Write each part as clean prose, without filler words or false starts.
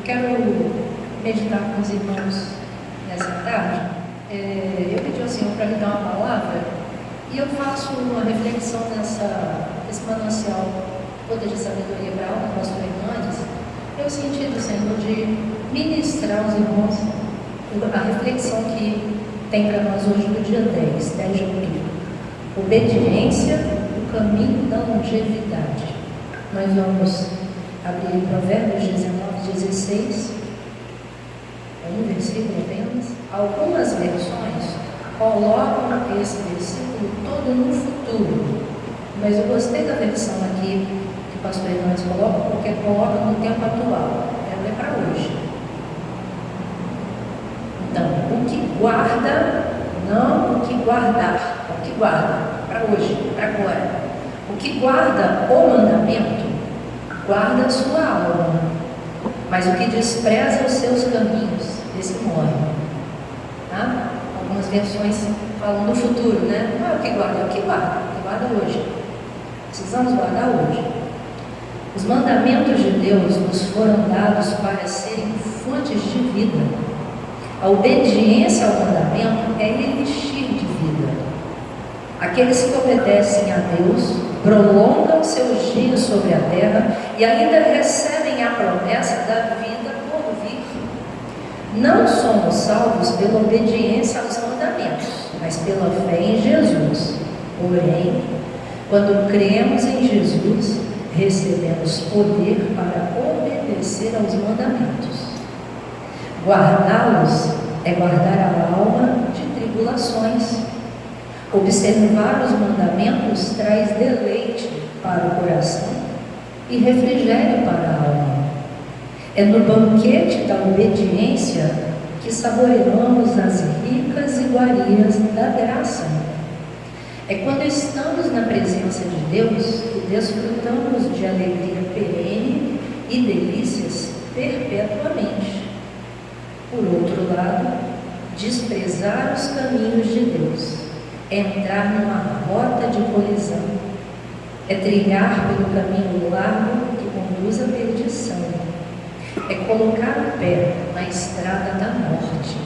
quero meditar com os irmãos nessa tarde. Eu pedi ao Senhor para me dar uma palavra e eu faço uma reflexão nesse manancial Poder de Sabedoria para a Alma, pastor Hernandes. Eu senti do Senhor de ministrar aos irmãos a reflexão que tem para nós hoje no dia 10 de outubro. Obediência, o caminho da longevidade. Nós vamos abrir Provérbios 19:16, um versículo apenas. Algumas versões colocam esse versículo todo no futuro, mas eu gostei da versão aqui que o pastor Hernandes coloca, porque coloca no tempo atual, ela é para hoje. Então, o que guarda, não o que guardar, o que guarda, para hoje, para agora. O que guarda o mandamento, guarda a sua alma, mas o que despreza os seus caminhos, esse morre. Tá? Algumas versões falam do futuro, né? Não é o que guarda, é o que guarda hoje. Precisamos guardar hoje. Os mandamentos de Deus nos foram dados para serem fontes de vida. A obediência ao mandamento é elixir de vida. Aqueles que obedecem a Deus prolongam seus dias sobre a terra e ainda recebem a promessa da vida por vir. Não somos salvos pela obediência aos mandamentos, mas pela fé em Jesus. Porém, quando cremos em Jesus, recebemos poder para obedecer aos mandamentos. Guardá-los é guardar a alma de tribulações. Observar os mandamentos traz deleite para o coração e refrigério para a alma. É no banquete da obediência que saboreamos as ricas iguarias da graça. É quando estamos na presença de Deus que desfrutamos de alegria perene e delícias perpetuamente. Por outro lado, desprezar os caminhos de Deus, entrar numa rota de colisão, é trilhar pelo caminho largo que conduz à perdição, é colocar o pé na estrada da morte.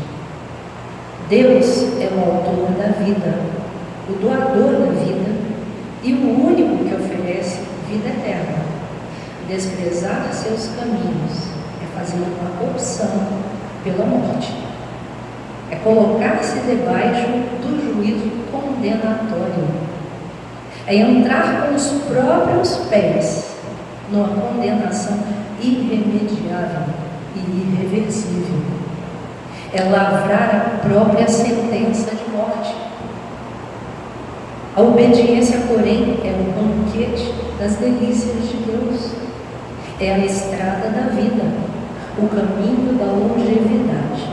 Deus é o autor da vida, o doador da vida e o único que oferece vida eterna. Desprezar seus caminhos é fazer uma opção pela morte. É colocar-se debaixo do juízo condenatório. É entrar com os próprios pés numa condenação irremediável e irreversível. É lavrar a própria sentença de morte. A obediência, porém, é o banquete das delícias de Deus. É a estrada da vida, o caminho da longevidade,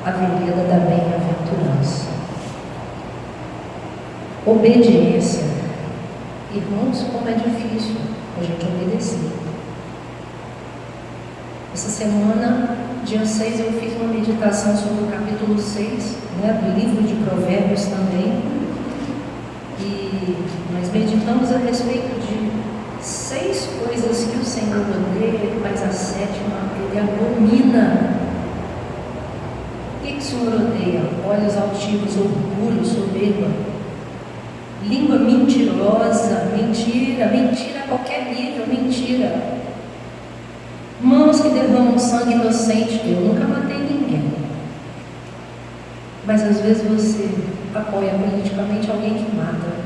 a vereda da bem-aventurança. Obediência. Irmãos, como é difícil a gente obedecer. Essa semana, dia 6, eu fiz uma meditação sobre o capítulo 6, do livro de Provérbios também. E nós meditamos a respeito de 6 coisas que o Senhor odeia, mas a 7ª Ele abomina. O que o Senhor odeia? Olhos altivos, orgulho, soberba, língua mentirosa, mentira a qualquer nível, mentira. Mãos que derramam sangue inocente. Eu nunca matei ninguém. Mas às vezes você apoia politicamente alguém que mata.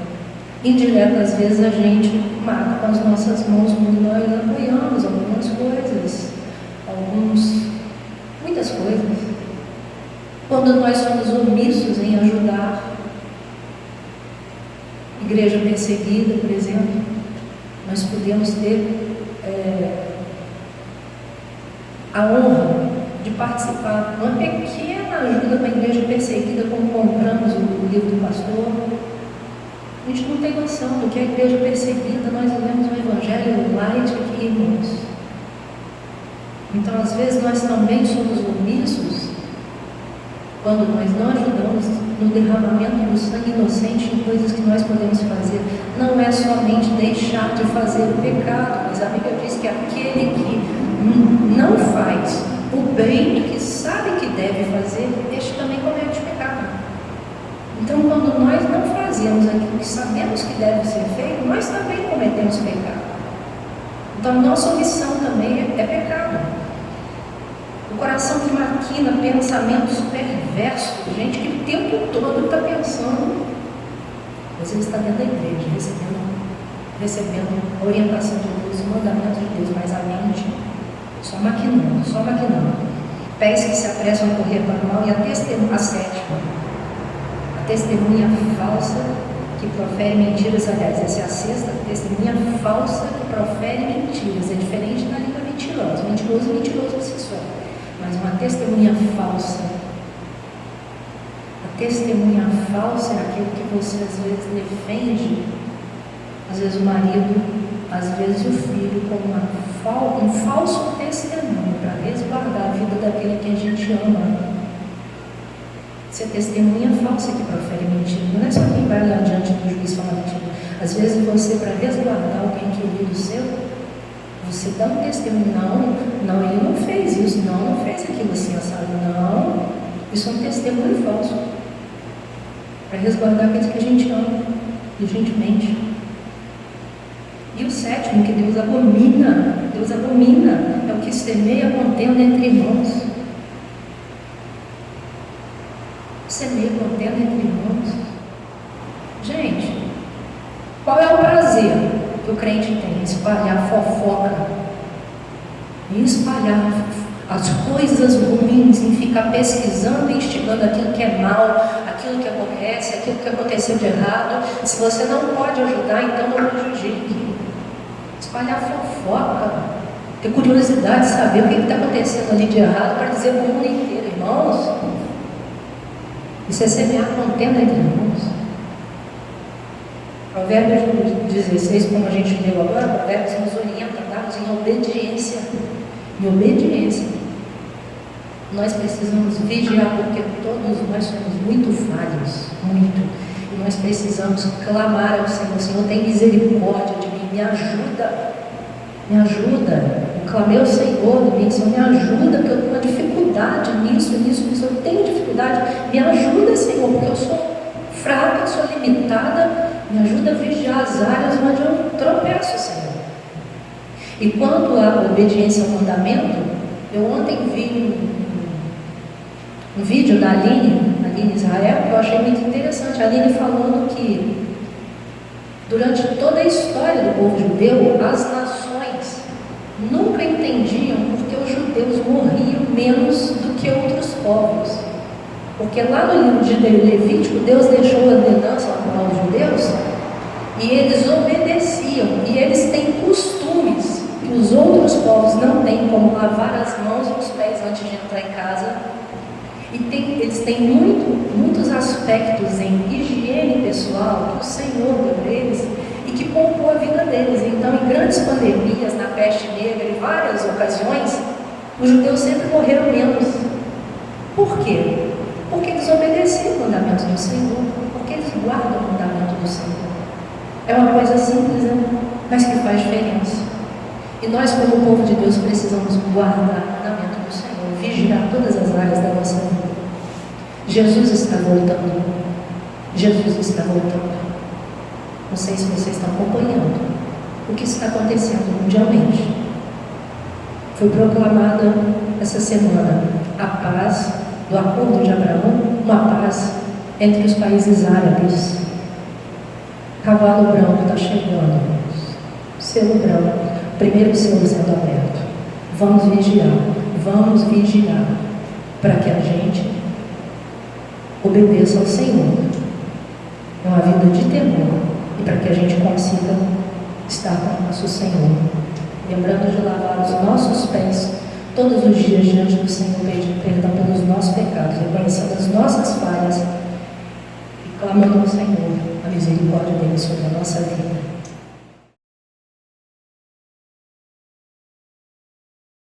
Indireto, às vezes a gente mata com as nossas mãos, quando nós apoiamos algumas coisas, muitas coisas. Quando nós somos omissos em ajudar, igreja perseguida, por exemplo, nós podemos ter a honra de participar de uma pequena ajuda para a igreja perseguida, como compramos o livro do pastor. A gente não tem noção do que é a igreja perseguida. Nós vivemos um evangelho light aqui, irmãos. Então, às vezes, nós também somos omissos quando nós não ajudamos no derramamento do sangue inocente em coisas que nós podemos fazer. Não é somente deixar de fazer o pecado, mas a Bíblia diz que aquele que não faz o bem que sabe que deve fazer, este também comete pecado. Então, quando nós não fazemos aquilo que sabemos que deve ser feito, nós também cometemos pecado. Então, nossa omissão também é pecado. O coração que maquina pensamentos perversos, gente que o tempo todo está pensando, às vezes está dentro da igreja, recebendo a orientação de Deus, o mandamento de Deus, mas a mente só maquinando. Pés que se apressam a correr para o mal, e a sétima, a testemunha falsa que profere mentiras. Aliás, essa é a sexta, testemunha falsa que profere mentiras. É diferente da língua mentirosa. Mentiroso você só. Mas uma testemunha falsa. A testemunha falsa é aquele que você às vezes defende, às vezes o marido, às vezes o filho, como um falso testemunho para resguardar a vida daquele que a gente ama. Isso é testemunha falsa que profere mentira. Não é só quem vai lá diante do juiz falar mentira. Às vezes você, para resguardar alguém querido seu, você dá um testemunho. Não, ele não fez isso, não fez aquilo assim, assado. Não, isso é um testemunho falso. Para resguardar aqueles que a gente ama, e a gente mente. E o sétimo, que Deus abomina, é o que semeia contenda entre irmãos. Semeia contenda entre irmãos. Gente, qual é o prazer que o crente tem? Espalhar fofoca, e espalhar as coisas ruins, em ficar pesquisando e instigando aquilo que é mal, aquilo que aborrece, aquilo que aconteceu de errado. Se você não pode ajudar, então não prejudique. Espalhar fofoca, ter curiosidade de saber o que está acontecendo ali de errado para dizer para o mundo inteiro, irmãos. Isso é semear contenda entre irmãos. Provérbios 16, como a gente leu agora, Provérbios nos orienta a darmos em obediência. Em obediência. Nós precisamos vigiar, porque todos nós somos muito falhos, muito. E nós precisamos clamar ao Senhor: Senhor, tem misericórdia de mim, me ajuda. Me ajuda. Eu clamei ao Senhor de mim: Senhor, me ajuda, porque eu tenho uma dificuldade nisso. Eu tenho dificuldade. Me ajuda, Senhor, porque eu sou fraca, eu sou limitada. Me ajuda a vigiar as áreas onde eu tropeço, Senhor. E quanto à obediência ao mandamento, eu ontem vi um vídeo da Aline Israel, que eu achei muito interessante. A Aline falando que durante toda a história do povo judeu, as nações nunca entendiam porque os judeus morriam menos do que outros povos. Porque lá no livro de Levítico, Deus deixou a ordenança para os judeus e eles obedeciam. E eles têm costumes que os outros povos não têm, como lavar as mãos e os pés antes de entrar em casa. E eles têm muitos aspectos em higiene pessoal que o Senhor deu para eles e que poupou a vida deles. Então, em grandes pandemias, na peste negra, em várias ocasiões, os judeus sempre morreram menos. Por quê? Porque eles obedeciam o mandamento do Senhor, porque eles guardam o mandamento do Senhor. É uma coisa simples, né? Mas que faz diferença. E nós, como povo de Deus, precisamos guardar o mandamento do Senhor, vigiar todas as áreas da nossa vida. Jesus está voltando. Jesus está voltando. Não sei se vocês estão acompanhando o que está acontecendo mundialmente. Foi proclamada essa semana a paz do Acordo de Abraão, uma paz entre os países árabes. Cavalo branco está chegando, selo branco, primeiro selo sendo aberto. Vamos vigiar para que a gente obedeça ao Senhor. É uma vida de temor e para que a gente consiga estar com o nosso Senhor, lembrando de lavar os nossos pés todos os dias diante do Senhor, pedindo perdão pelos nossos pecados, reconhecendo as nossas falhas e clamando ao Senhor a misericórdia dele sobre a nossa vida.